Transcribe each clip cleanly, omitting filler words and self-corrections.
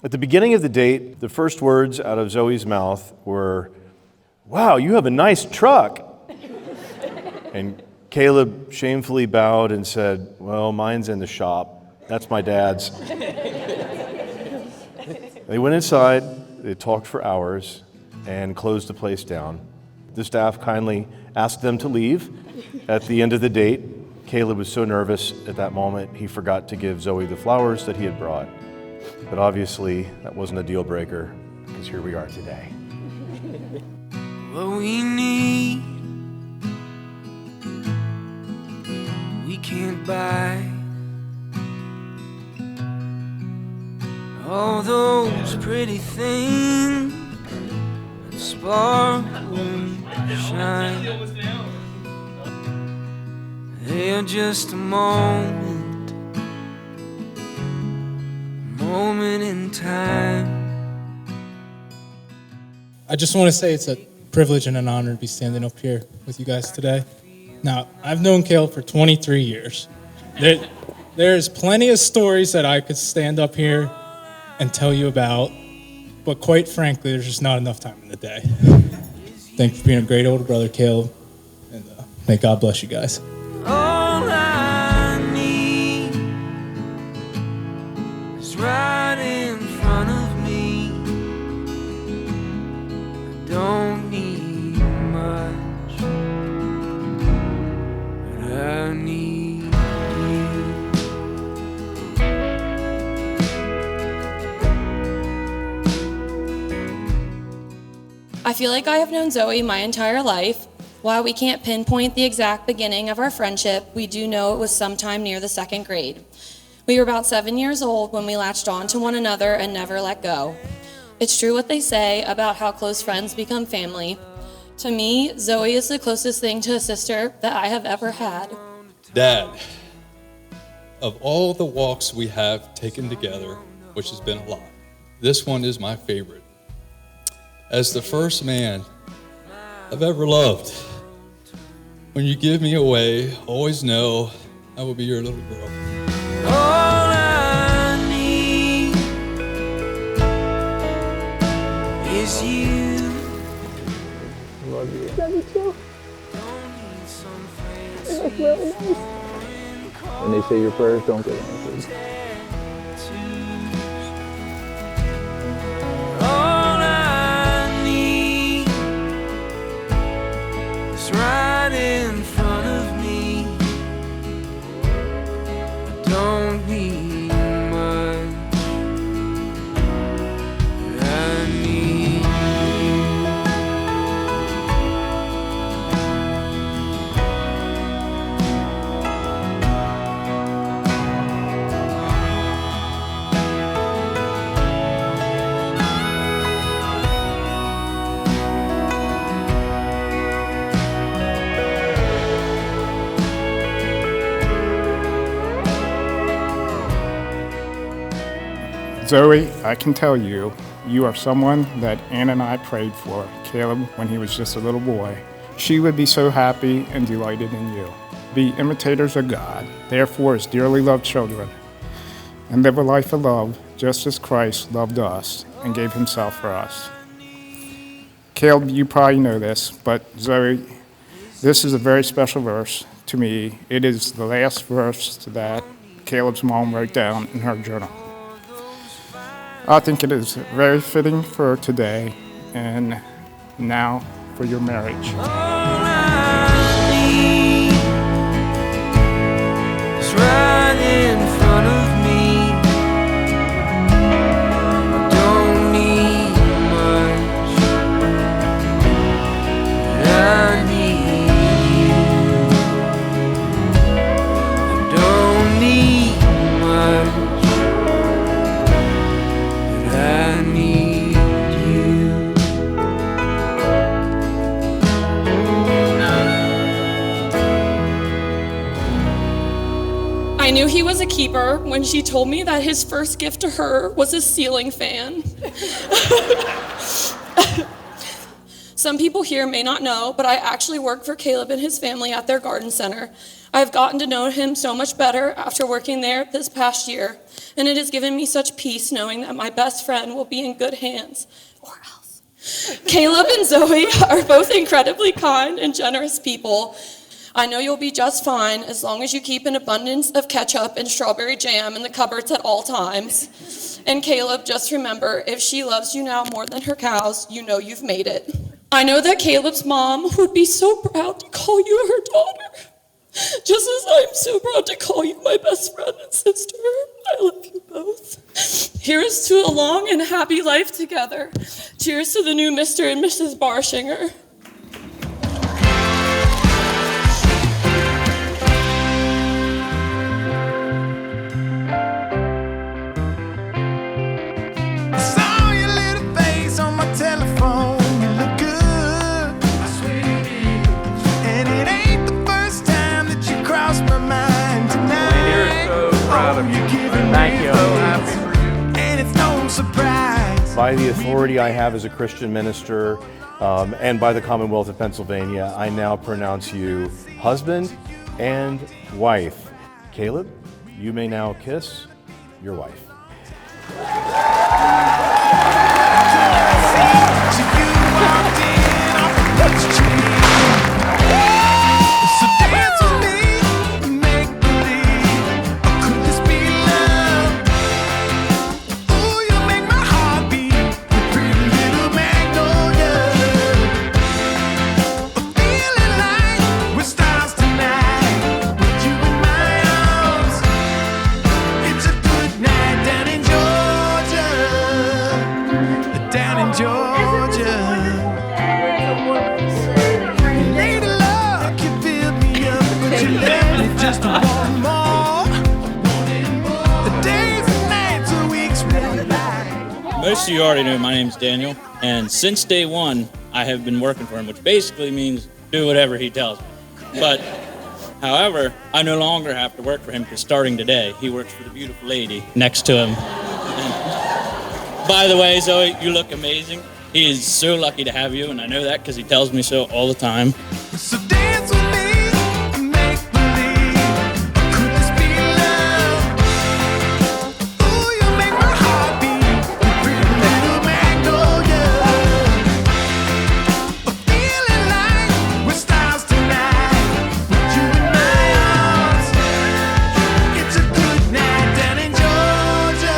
At the beginning of the date, the first words out of Zoey's mouth were, "Wow, you have a nice truck." And Caleb shamefully bowed and said, "Well, mine's in the shop. That's my dad's." They went inside, they talked for hours, and closed the place down. The staff kindly asked them to leave. At the end of the date, Caleb was so nervous at that moment, he forgot to give Zoey the flowers that he had brought. But obviously, that wasn't a deal breaker, because here we are today. What we need, we can't buy. All those pretty things that sparkle and shine, they're just a moment in time. I just want to say it's a privilege and an honor to be standing up here with you guys today. Now, I've known Caleb for 23 years. There's plenty of stories that I could stand up here and tell you about, but quite frankly, there's just not enough time in the day. Thank you for being a great older brother, Caleb, and may God bless you guys. All I need is right in front of me. I don't need much, but I need you. I feel like I have known Zoey my entire life. While we can't pinpoint the exact beginning of our friendship, we do know it was sometime near the second grade. We were about 7 years old when we latched on to one another and never let go. It's true what they say about how close friends become family. To me, Zoey is the closest thing to a sister that I have ever had. Dad, of all the walks we have taken together, which has been a lot, this one is my favorite. As the first man I've ever loved, when you give me away, always know I will be your little girl. All I need is you. Love you. Love you too. It was really nice. When they say your prayers don't get answered. All I need is right in front of me. I don't need much, but I need Zoey, I can tell you, you are someone that Ann and I prayed for, Caleb, when he was just a little boy. She would be so happy and delighted in you. Be imitators of God, therefore as dearly loved children, and live a life of love just as Christ loved us and gave himself for us. Caleb, you probably know this, but Zoey, this is a very special verse to me. It is the last verse that Caleb's mom wrote down in her journal. I think it is very fitting for today and now for your marriage. all I need is right in front of me. I don't need much, but I need you. I don't need much, but I need you. I knew he was a keeper when she told me that his first gift to her was a ceiling fan. Some people here may not know, but I actually work for Caleb and his family at their garden center. I've gotten to know him so much better after working there this past year, and it has given me such peace knowing that my best friend will be in good hands, or else. Caleb and Zoey are both incredibly kind and generous people. I know you'll be just fine as long as you keep an abundance of ketchup and strawberry jam in the cupboards at all times. And Caleb, just remember, if she loves you now more than her cows, you know you've made it. I know that Caleb's mom would be so proud to call you her daughter, just as I'm so proud to call you my best friend and sister. I love you both. Here's to a long and happy life together. Cheers to the new Mr. and Mrs. Barshinger. Thank you. And it's no surprise. By the authority I have as a Christian minister and by the Commonwealth of Pennsylvania, I now pronounce you husband and wife. Caleb, you may now kiss your wife. Most of you already know my name's Daniel, and since day one, I have been working for him, which basically means do whatever he tells me. But, however, I no longer have to work for him because starting today, he works for the beautiful lady next to him. And by the way, Zoe, you look amazing. He is so lucky to have you, and I know that because he tells me so all the time. So dance with me, make believe. Could this be love? Ooh, you make my heart beat. You pretty little magnolia. I'm feeling like we're stars tonight. With you in my arms, it's a good night down in Georgia.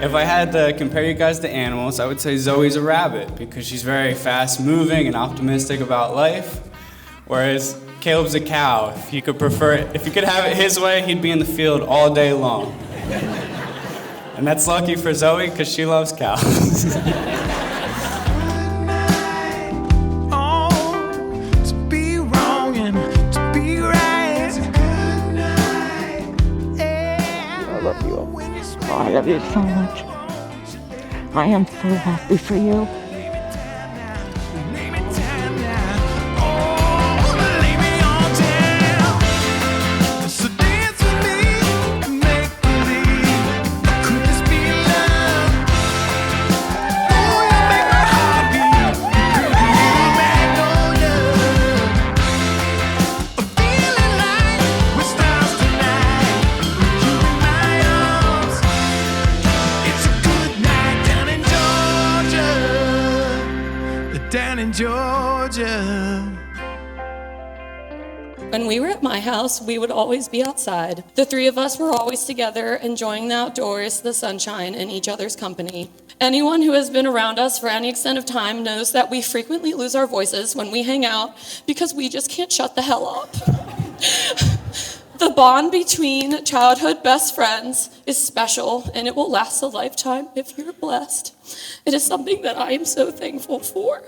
If I had to compare you guys to animals, I would say Zoe's a rabbit because she's very fast-moving and optimistic about life, whereas Caleb's a cow. If you could have it his way, he'd be in the field all day long. And that's lucky for Zoe because she loves cows. I love you so much. I am so happy for you. Down in Georgia. When we were at my house, we would always be outside. The three of us were always together, enjoying the outdoors, the sunshine, and each other's company. Anyone who has been around us for any extent of time knows that we frequently lose our voices when we hang out because we just can't shut the hell up. The bond between childhood best friends is special, and it will last a lifetime if you're blessed. It is something that I am so thankful for.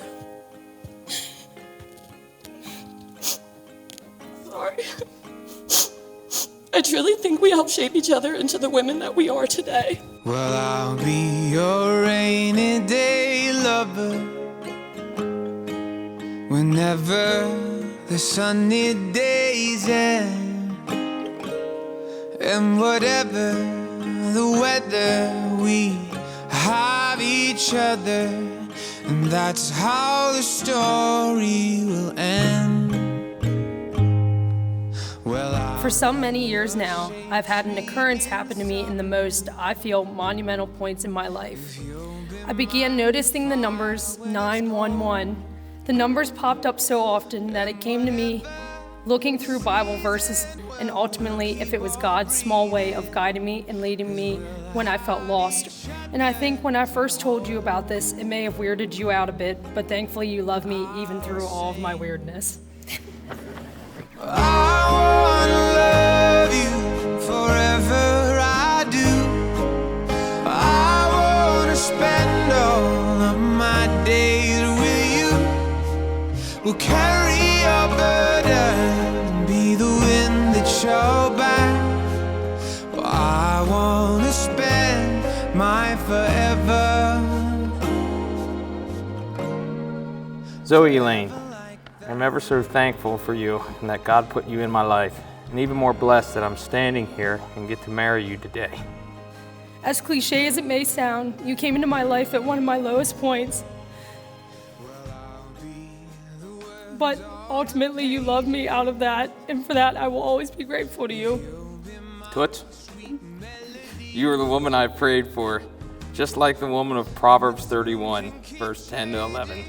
Sorry. I truly think we help shape each other into the women that we are today. Well, I'll be your rainy day lover whenever the sunny days end. And whatever the weather, we have each other, and that's how the story will end. Well, For so many years now, I've had an occurrence happen to me in the most, I feel, monumental points in my life. I began noticing the numbers 911. The numbers popped up so often that it came to me looking through Bible verses and ultimately if it was God's small way of guiding me and leading me when I felt lost. And I think when I first told you about this, it may have weirded you out a bit, but thankfully you love me even through all of my weirdness. I wanna love you forever, I do. I wanna spend all of my days with you. We'll carry your burden, be the wind that you're back. Well, I wanna spend my forever. Zoe Elaine, I'm ever so thankful for you and that God put you in my life, and even more blessed that I'm standing here and get to marry you today. As cliche as it may sound, you came into my life at one of my lowest points. But ultimately you loved me out of that, and for that I will always be grateful to you. Toots, you are the woman I prayed for, just like the woman of Proverbs 31, verse 10 to 11.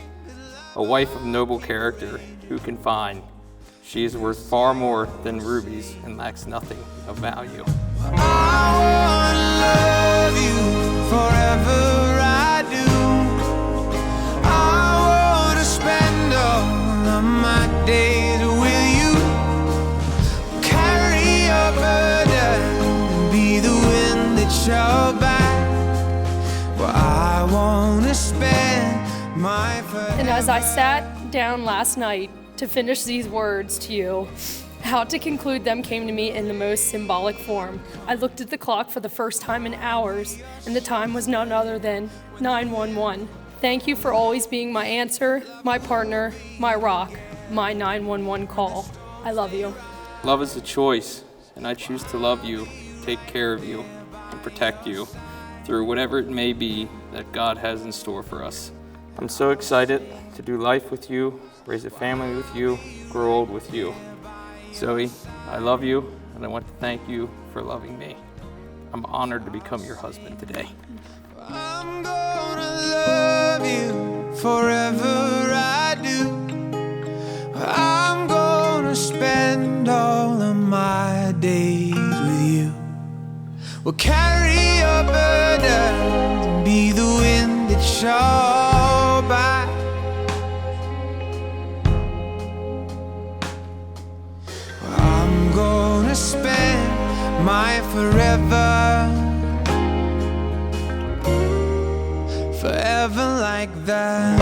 A wife of noble character, who can find? She is worth far more than rubies and lacks nothing of value. I wanna love you forever, I do. I wanna spend all of my days with you. Carry your burden, be the wind that you're back. Well, I wanna spend my forever. And as I sat down last night to finish these words to you, how to conclude them came to me in the most symbolic form. I looked at the clock for the first time in hours, and the time was none other than 911. Thank you for always being my answer, my partner, my rock, my 911 call. I love you. Love is a choice, and I choose to love you, take care of you, and protect you through whatever it may be that God has in store for us. I'm so excited to do life with you, raise a family with you, grow old with you. Zoe, I love you, and I want to thank you for loving me. I'm honored to become your husband today. I'm gonna love you forever, I do. I'm gonna spend all of my days with you. We'll carry your burden, be the wind that you're by. I'm gonna spend my forever, forever like that.